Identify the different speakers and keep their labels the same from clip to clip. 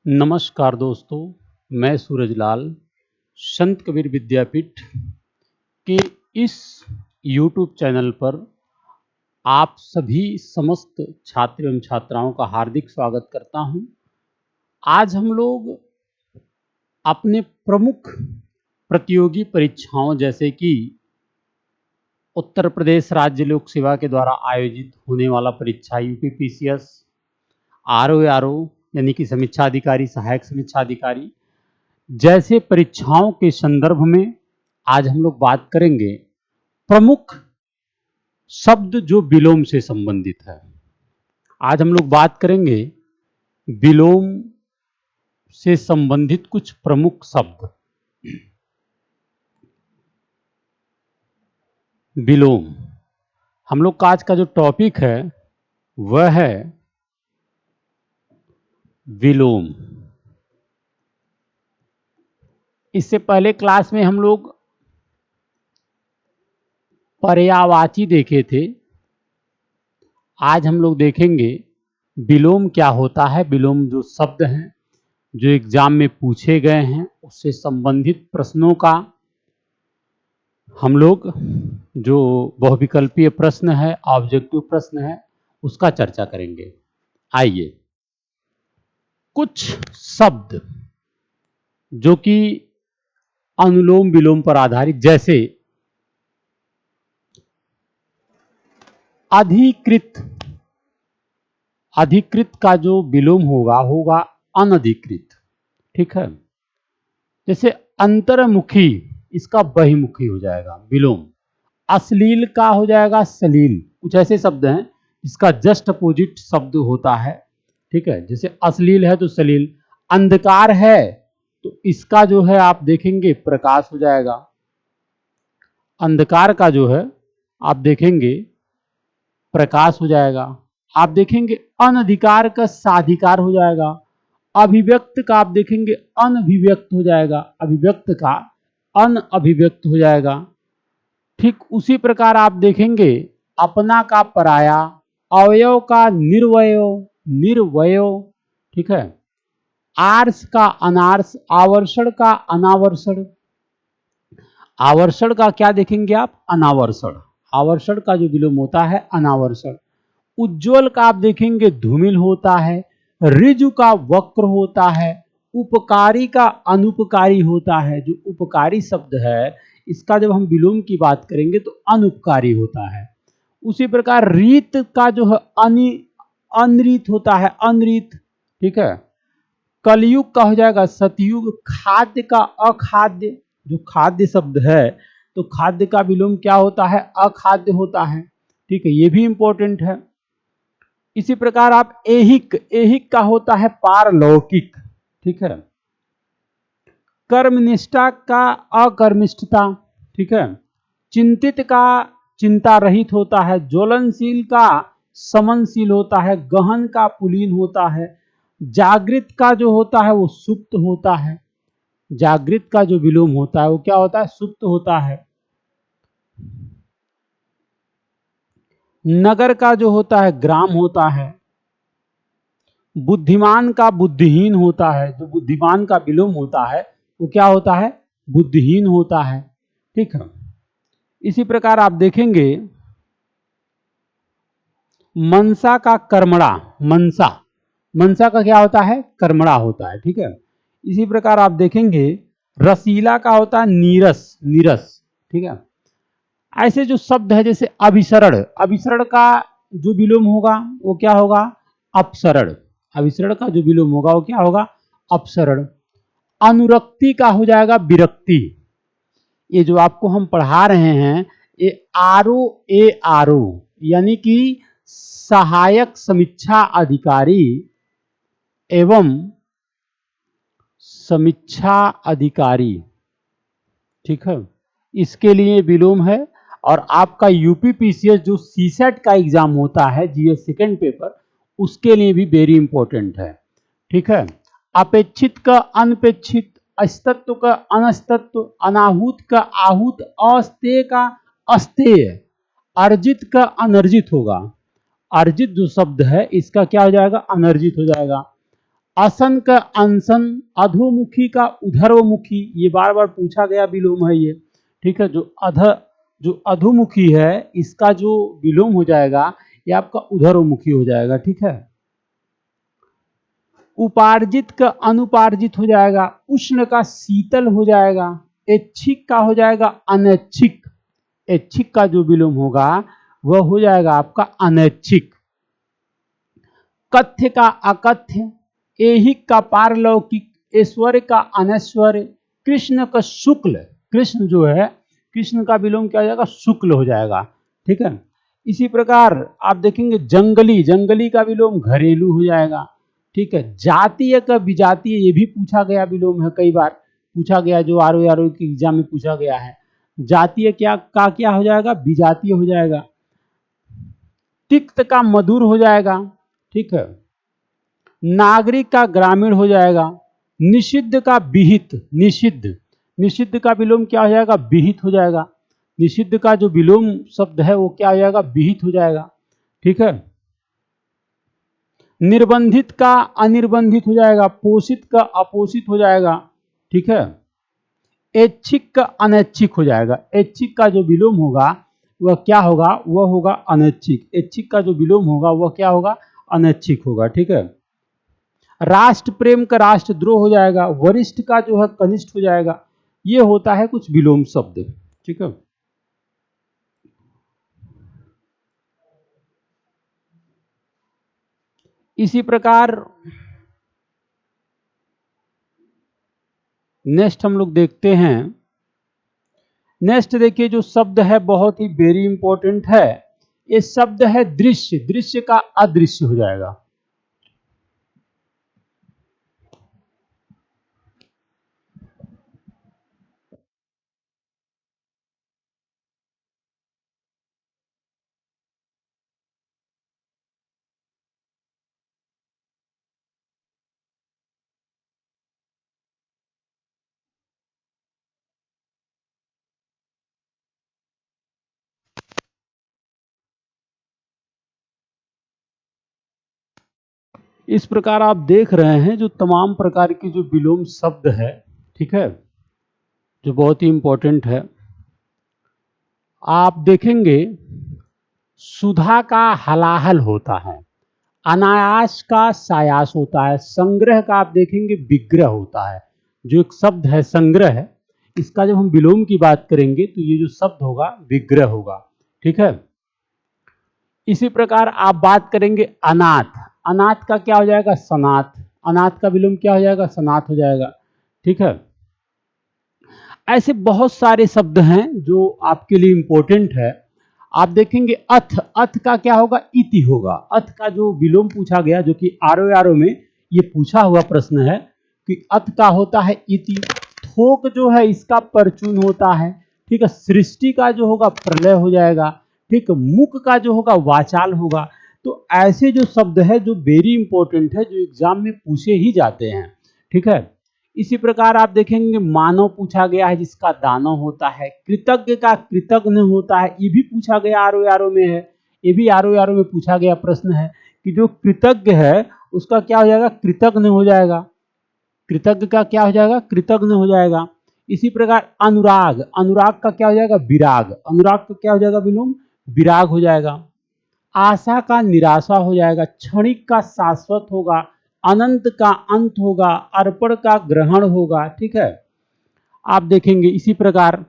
Speaker 1: नमस्कार दोस्तों, मैं सूरजलाल संत कबीर विद्यापीठ के इस YouTube चैनल पर आप सभी समस्त छात्र एवं छात्राओं का हार्दिक स्वागत करता हूं। आज हम लोग अपने प्रमुख प्रतियोगी परीक्षाओं जैसे कि उत्तर प्रदेश राज्य लोक सेवा के द्वारा आयोजित होने वाला परीक्षा यूपीपीसीएस, आरओ यानी कि समीक्षा अधिकारी, सहायक समीक्षा अधिकारी जैसे परीक्षाओं के संदर्भ में आज हम लोग बात करेंगे प्रमुख शब्द जो विलोम से संबंधित है। आज हम लोग बात करेंगे विलोम से संबंधित कुछ प्रमुख शब्द। विलोम हम लोग का आज का जो टॉपिक है वह है विलोम। इससे पहले क्लास में हम लोग पर्यायवाची देखे थे। आज हम लोग देखेंगे विलोम क्या होता है। विलोम जो शब्द हैं जो एग्जाम में पूछे गए हैं उससे संबंधित प्रश्नों का हम लोग जो बहुविकल्पीय प्रश्न है, ऑब्जेक्टिव प्रश्न है, उसका चर्चा करेंगे। आइए, कुछ शब्द जो कि अनुलोम विलोम पर आधारित, जैसे अधिकृत। अधिकृत का जो विलोम होगा अनधिकृत। ठीक है। जैसे अंतर्मुखी, इसका बहिमुखी हो जाएगा विलोम। अश्लील का हो जाएगा सलील। कुछ ऐसे शब्द हैं इसका जस्ट अपोजिट शब्द होता है। ठीक है। जैसे अश्लील है तो सलील। अंधकार है तो इसका जो है आप देखेंगे प्रकाश हो जाएगा। अंधकार का जो है आप देखेंगे प्रकाश हो जाएगा। आप देखेंगे अनधिकार का साधिकार हो जाएगा। अभिव्यक्त का आप देखेंगे अनभिव्यक्त हो जाएगा। अभिव्यक्त का अनअभिव्यक्त हो जाएगा। ठीक उसी प्रकार आप देखेंगे अपना का पराया, अवयव का निर्वयव, निर्वयव। ठीक है। आर्स का अनार्स, आवर्षण का अनावर्षण। आवर्षण का क्या देखेंगे आप? अनावर्षण। आवर्षण का जो विलोम होता है अनावर्षण। उज्ज्वल का आप देखेंगे धूमिल होता है। ऋजु का वक्र होता है। उपकारी का अनुपकारी होता है। जो उपकारी शब्द है इसका जब हम विलोम की बात करेंगे तो अनुपकारी होता है। उसी प्रकार रीत का जो है अनरीत होता है, अनरीत। ठीक है। कलयुग का हो जाएगा सतयुग। खाद्य का अखाद्य। जो खाद्य शब्द है तो खाद्य का विलोम क्या होता है? अखाद्य होता है। ठीक है, ये भी इंपॉर्टेंट है। इसी प्रकार आप ऐहिक, ऐहिक का होता है पारलौकिक। ठीक है। कर्मनिष्ठा का अकर्मिष्ठता। ठीक है। चिंतित का चिंता रहित होता है। ज्वलनशील का समनशील होता है। गहन का पुलीन होता है। जागृत का जो होता है वो सुप्त होता है। जागृत का जो विलोम होता है वो क्या होता है? सुप्त होता है। नगर का जो होता है ग्राम होता है। बुद्धिमान का बुद्धिहीन होता है। जो बुद्धिमान का विलोम होता है वो क्या होता है? बुद्धिहीन होता है। ठीक है। इसी प्रकार आप देखेंगे मनसा का कर्मणा। मनसा, मनसा का क्या होता है? कर्मणा होता है। ठीक है। इसी प्रकार आप देखेंगे रसीला का होता है नीरस, नीरस। ठीक है। ऐसे जो शब्द है जैसे अभिसरण, अभिसरण का जो विलोम होगा वो क्या होगा? अपसरण। अभिसरण का जो विलोम होगा वो क्या होगा? अपसरण। अनुरक्ति का हो जाएगा विरक्ति। ये जो आपको हम पढ़ा रहे हैं ये आरओ यानी कि सहायक समीक्षा अधिकारी एवं समीक्षा अधिकारी। ठीक है। इसके लिए विलोम है। और आपका यूपीपीसीएस जो सीसेट का एग्जाम होता है, जीएस सेकंड पेपर, उसके लिए भी वेरी इंपॉर्टेंट है। ठीक है। अपेक्षित का अनपेक्षित, अस्तित्व का अनस्तित्व, अनाहूत का आहूत, अस्तेय का अस्तेय, अर्जित का अनर्जित होगा। अर्जित जो शब्द है इसका क्या हो जाएगा? अनर्जित हो जाएगा। असन का अनसन, अधोमुखी का उधर्वमुखी, ये बार बार पूछा गया विलोम है ये। ठीक है, जो अधोमुखी है इसका जो विलोम हो जाएगा ये आपका उधर्वमुखी हो जाएगा। ठीक है, उपार्जित का अनुपार्जित हो जाएगा, उष्ण का शीतल हो जाएगा, ऐच्छिक का हो जाएगा अनैच्छिक, ऐच्छिक का जो विलोम होगा वह हो जाएगा आपका अनैच्छिक, कथ्य का अकथ्य, ऐहिक का पारलौकिक, ऐश्वर्य का अनैश्वर्य, कृष्ण का शुक्ल, कृष्ण जो है कृष्ण का विलोम क्या हो जाएगा शुक्ल हो जाएगा। ठीक है, इसी प्रकार आप देखेंगे जंगली, जंगली का विलोम घरेलू हो जाएगा। ठीक है, जातीय का विजातीय ये भी पूछा गया विलोम है, कई बार पूछा गया, जो आरओ की एग्जाम में पूछा गया है। जातीय क्या हो जाएगा विजातीय हो जाएगा। तिक्त का मधुर हो जाएगा। ठीक है, नागरिक का ग्रामीण हो जाएगा। निषिद्ध का विहित, निषिद्ध, निषिद्ध का विलोम क्या हो जाएगा विहित हो जाएगा। निषिद्ध का जो विलोम शब्द है वो क्या हो जाएगा विहित हो जाएगा। ठीक है, निर्बंधित का अनिर्बंधित हो जाएगा, पोषित का अपोषित हो जाएगा। ठीक है, ऐच्छिक का अनैच्छिक हो जाएगा। ऐच्छिक का जो विलोम होगा वह क्या होगा, वह होगा अनैच्छिक। ऐच्छिक का जो विलोम होगा वह क्या होगा अनैच्छिक होगा। ठीक है, राष्ट्र प्रेम का राष्ट्रद्रोह हो जाएगा, वरिष्ठ का जो है कनिष्ठ हो जाएगा। ये होता है कुछ विलोम शब्द। ठीक है, इसी प्रकार नेक्स्ट हम लोग देखते हैं। नेक्स्ट देखिए जो शब्द है बहुत ही वेरी इंपॉर्टेंट है, ये शब्द है दृश्य, दृश्य का अदृश्य हो जाएगा। इस प्रकार आप देख रहे हैं जो तमाम प्रकार के जो विलोम शब्द है, ठीक है, जो बहुत ही इंपॉर्टेंट है। आप देखेंगे सुधा का हलाहल होता है, अनायास का सायास होता है, संग्रह का आप देखेंगे विग्रह होता है। जो एक शब्द है संग्रह, इसका जब हम विलोम की बात करेंगे तो ये जो शब्द होगा विग्रह होगा। ठीक है, इसी प्रकार आप बात करेंगे अनाथ, अनाथ का क्या हो जाएगा सनाथ, अनाथ का विलोम क्या हो जाएगा सनाथ हो जाएगा। ठीक है, ऐसे बहुत सारे शब्द हैं जो आपके लिए इंपॉर्टेंट है। आप देखेंगे अथ, अथ का क्या होगा इति होगा। अथ का जो विलोम पूछा गया, जो कि आरो में ये पूछा हुआ प्रश्न है कि अथ का होता है इति। थोक जो है इसका परचून होता है। ठीक है, सृष्टि का जो होगा प्रलय हो जाएगा। ठीक, मुख का जो होगा वाचाल होगा। तो ऐसे जो शब्द है जो वेरी इंपॉर्टेंट है, जो एग्जाम में पूछे ही जाते हैं। ठीक है, इसी प्रकार आप देखेंगे मानव पूछा गया है जिसका दानव होता है। कृतज्ञ का कृतज्ञ होता है, ये भी पूछा गया आरो में है। ये भी आरो में पूछा गया प्रश्न है कि जो कृतज्ञ है उसका क्या हो जाएगा कृतज्ञ हो जाएगा। कृतज्ञ का क्या हो जाएगा कृतज्ञ हो जाएगा। इसी प्रकार अनुराग, अनुराग का क्या हो जाएगा विराग, अनुराग का क्या हो जाएगा विलोम विराग हो जाएगा। आशा का निराशा हो जाएगा, क्षणिक का शाश्वत होगा, अनंत का अंत होगा, अर्पण का ग्रहण होगा। ठीक है, आप देखेंगे इसी प्रकार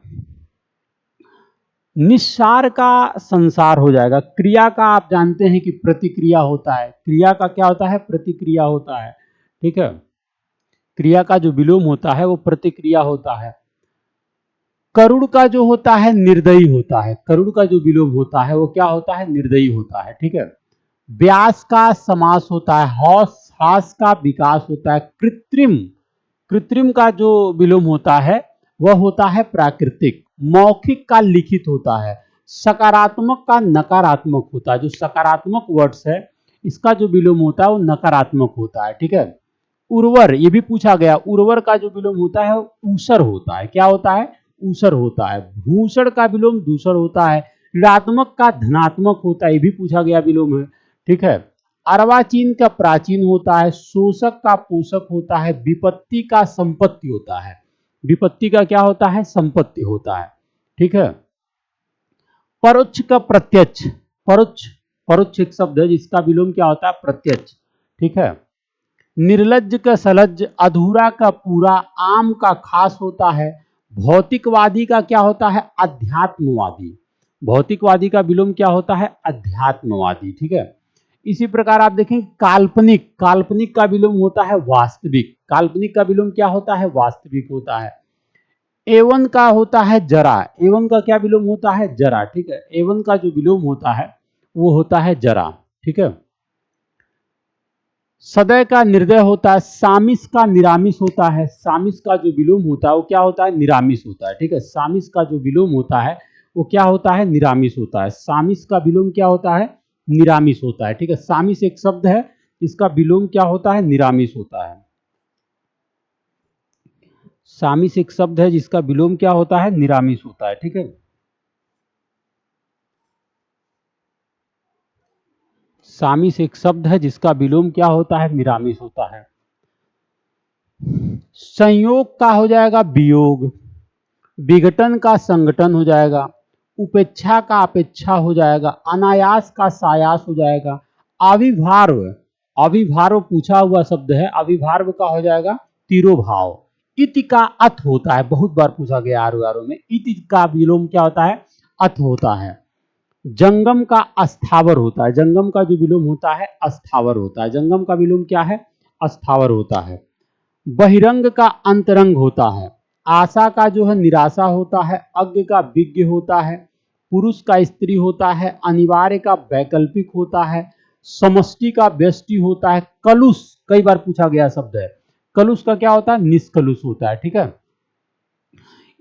Speaker 1: निस्सार का संसार हो जाएगा। क्रिया का आप जानते हैं कि प्रतिक्रिया होता है, क्रिया का क्या होता है प्रतिक्रिया होता है। ठीक है, क्रिया का जो विलोम होता है वो प्रतिक्रिया होता है। करुण का जो होता है निर्दयी होता है, करुण का जो विलोम होता है वो क्या होता है निर्दयी होता है। ठीक है, व्यास का समास होता है, हास, हास का विकास होता है। कृत्रिम, कृत्रिम का जो विलोम होता है वह होता है प्राकृतिक। मौखिक का लिखित होता है। सकारात्मक का नकारात्मक होता है, जो सकारात्मक वर्ड्स है इसका जो विलोम होता है वो नकारात्मक होता है। ठीक है, उर्वर ये भी पूछा गया, उर्वर का जो विलोम होता है ऊसर होता है। क्या होता है ऊसर होता है। भूषण का विलोम दूषण होता है। ऋणात्मक का धनात्मक होता है, ये भी पूछा गया विलोम है। ठीक है, अर्वाचीन का प्राचीन होता है, शोषक का पोषक होता है, विपत्ति का संपत्ति होता है। विपत्ति का क्या होता है? संपत्ति होता है। ठीक है। परोक्ष का प्रत्यक्ष, परोक्ष, परोक्ष एक शब्द है जिसका विलोम क्या होता है? प्रत्यक्ष। ठीक है। निर्लज्ज का सलज्ज, अधूरा का पूरा, आम का खास होता है। भौतिकवादी का क्या होता है? अध्यात्मवादी। भौतिकवादी का विलोम क्या होता है? अध्यात्मवादी। ठीक है। इसी प्रकार आप देखें काल्पनिक, काल्पनिक का विलोम होता है वास्तविक। काल्पनिक का विलोम क्या होता है? वास्तविक होता है। एवन का होता है जरा, एवन का क्या विलोम होता है? जरा। ठीक है। एवन का जो विलोम होता है वो होता है जरा। ठीक है। सदय का निर्दय होता है, सामिस का निरामिस होता है। सामिस का जो विलोम होता है वो क्या होता है? निरामिस होता है। ठीक है। सामिस का जो विलोम होता है वो क्या होता है? निरामिस होता है। सामिस का विलोम क्या होता है? निरामिस होता है। ठीक है। सामिस एक शब्द है, इसका विलोम क्या होता है? निरामिस होता है। सामिस एक शब्द है जिसका विलोम क्या होता है? निरामिस होता है। ठीक है। सामिस एक शब्द है जिसका विलोम क्या होता है? निरामिस होता है। संयोग का हो जाएगा वियोग, विघटन का संगठन हो जाएगा, उपेक्षा का अपेक्षा हो जाएगा, अनायास का सायास हो जाएगा, अविभार्व, अविभार्व पूछा हुआ शब्द है, अविभार्व का हो जाएगा तिरोभाव। इति का अथ होता है, बहुत बार पूछा गया आरो में। इति का विलोम क्या होता है? अथ होता है। जंगम का अस्थावर होता है, जंगम का जो विलोम होता है अस्थावर होता है। जंगम का विलोम क्या है? अस्थावर होता है। बहिरंग का अंतरंग होता है। आशा का जो है निराशा होता है। अज्ञ का विज्ञ होता है। पुरुष का स्त्री होता है। अनिवार्य का वैकल्पिक होता है। समष्टि का व्यष्टि होता है। कलुष कई बार पूछा गया शब्द है। कलुष का क्या होता है? निष्कलुष होता है। ठीक है।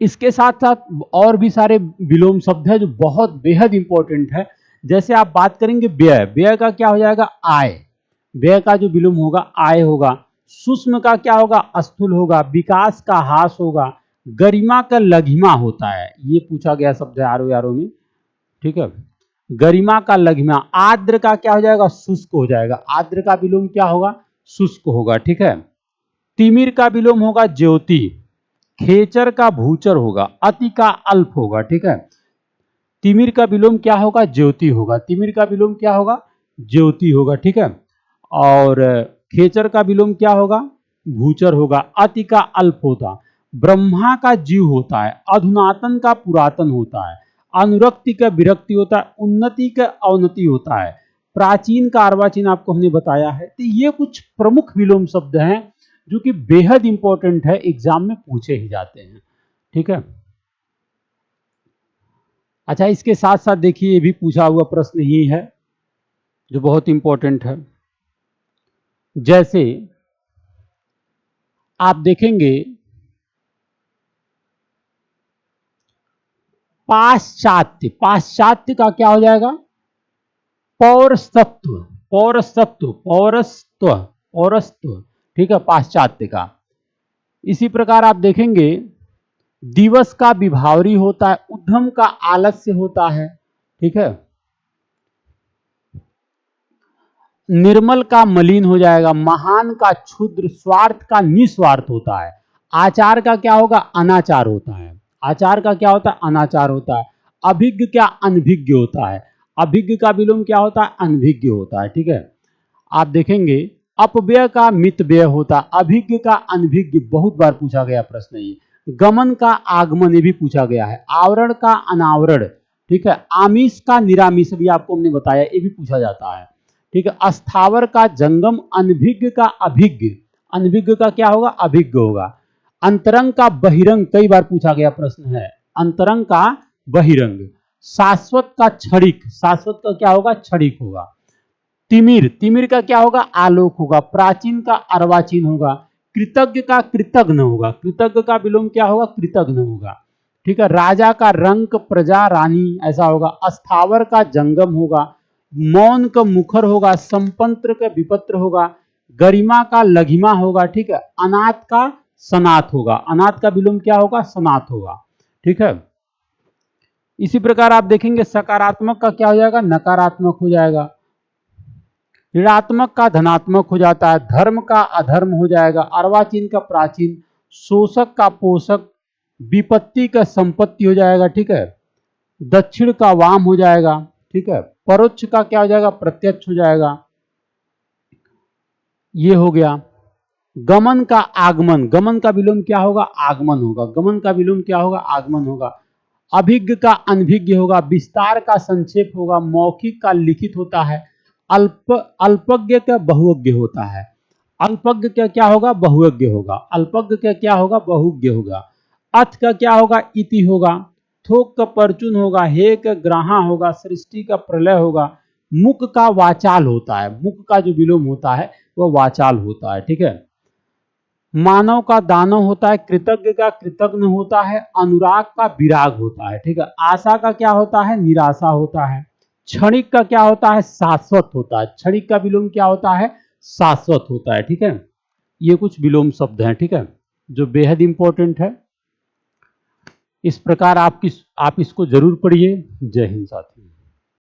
Speaker 1: इसके साथ साथ और भी सारे विलोम शब्द है जो बहुत बेहद इंपॉर्टेंट है। जैसे आप बात करेंगे व्यय, व्यय का क्या हो जाएगा? आय। व्यय का जो विलोम होगा आय होगा। सूक्ष्म का क्या होगा? स्थूल होगा। विकास का हास होगा। गरिमा का लघिमा होता है, ये पूछा गया शब्द है आरो यारो में। ठीक है। गरिमा का लघिमा। आर्द्र का क्या हो जाएगा? शुष्क हो जाएगा। आर्द्र का विलोम क्या होगा? शुष्क होगा। ठीक है। तिमिर का विलोम होगा ज्योति। खेचर का भूचर होगा। अति का अल्प होगा। ठीक है। तिमिर का विलोम क्या होगा? ज्योति होगा। तिमिर का विलोम क्या होगा? ज्योति होगा। ठीक है। और खेचर का विलोम क्या होगा? भूचर होगा। अति का अल्प होता। ब्रह्मा का जीव होता है। अधुनातन का पुरातन होता है। अनुरक्ति का विरक्ति होता है। उन्नति का अवनति होता है। प्राचीन का अर्वाचीन आपको हमने बताया है। तो ये कुछ प्रमुख विलोम शब्द हैं जो कि बेहद इंपॉर्टेंट है, एग्जाम में पूछे ही जाते हैं। ठीक है। अच्छा, इसके साथ साथ देखिए ये भी पूछा हुआ प्रश्न ही है जो बहुत इंपॉर्टेंट है। जैसे आप देखेंगे पाश्चात्य, पाश्चात्य का क्या हो जाएगा? पौरसत्व, पौरसत्व, पौरस्त्व, पौरस्त्व। ठीक है। पाश्चात्य का। इसी प्रकार आप देखेंगे दिवस का विभावरी होता है। उद्यम का आलस्य होता है। ठीक है। निर्मल का मलिन हो जाएगा। महान का क्षुद्र, स्वार्थ का निस्वार्थ होता है। आचार का क्या होगा? अनाचार होता है। आचार का क्या होता है? अनाचार होता है। अभिज्ञ क्या? अनभिज्ञ होता है। अभिज्ञ का विलोम क्या होता है? अनभिज्ञ होता है। ठीक है। आप देखेंगे अपव्यय का मितव्यय होता है। अभिज्ञ का अनभिज्ञ, बहुत बार पूछा गया प्रश्न ये। गमन का आगमन, ये भी पूछा गया है। आवरण का अनावरण। ठीक है। आमिष का निरामिष भी आपको हमने बताया, ये भी पूछा जाता है। ठीक है। अस्थावर का जंगम, अनभिज्ञ का अभिज्ञ, अनभिज्ञ का क्या होगा? अभिज्ञ होगा। अंतरंग का बहिरंग, कई बार पूछा गया प्रश्न है। अंतरंग का बहिरंग। शाश्वत का क्षणिक, शाश्वत का क्या होगा? क्षणिक होगा। तिमिर, तिमिर का क्या होगा? आलोक होगा। प्राचीन का अर्वाचीन होगा। कृतज्ञ का कृतघ्न होगा। कृतज्ञ का विलोम क्या होगा? कृतघ्न होगा। ठीक है। राजा का रंक, प्रजा रानी, ऐसा होगा। अस्थावर का जंगम होगा। मौन का मुखर होगा। संपंत्र का विपत्र होगा। गरिमा का लघिमा होगा। ठीक है। अनाथ का सनाथ होगा। अनाथ का विलोम क्या होगा? सनाथ होगा। ठीक है। इसी प्रकार आप देखेंगे सकारात्मक का क्या हो जाएगा? नकारात्मक हो जाएगा। ऋणात्मक का धनात्मक हो जाता है, धर्म का अधर्म हो जाएगा, अर्वाचीन का प्राचीन, शोषक का पोषक, विपत्ति का संपत्ति हो जाएगा, ठीक है, दक्षिण का वाम हो जाएगा, ठीक है, परोक्ष का क्या हो जाएगा, प्रत्यक्ष हो जाएगा, ये हो गया। गमन का आगमन, गमन का विलोम क्या होगा, आगमन होगा, गमन का विलोम क्या होगा, आगमन होगा। अभिज्ञ का अनभिज्ञ होगा, विस्तार का संक्षेप होगा, मौखिक का लिखित होता है, अल्पज्ञ का बहुज्ञ होता है, अल्पज्ञ का क्या होगा, बहुज्ञ होगा, अल्पज्ञ का क्या होगा, बहुज्ञ होगा। अथ का क्या होगा, इति होगा, थोक का परचून होगा, हे का ग्राहा होगा, सृष्टि का प्रलय होगा, मुख का वाचाल होता है, मुख का जो विलोम होता है वह वाचाल होता है, ठीक है। मानव का दानव होता है, कृतज्ञ का कृतज्ञ होता है, अनुराग का विराग होता है, ठीक है। आशा का क्या होता है, निराशा होता है। क्षणिक का क्या होता है, शाश्वत होता है, क्षणिक का विलोम क्या होता है, शाश्वत होता है, ठीक है। ये कुछ विलोम शब्द हैं, ठीक है, जो बेहद इंपॉर्टेंट है। इस प्रकार आप इसको जरूर पढ़िए। जय हिंद साथियों।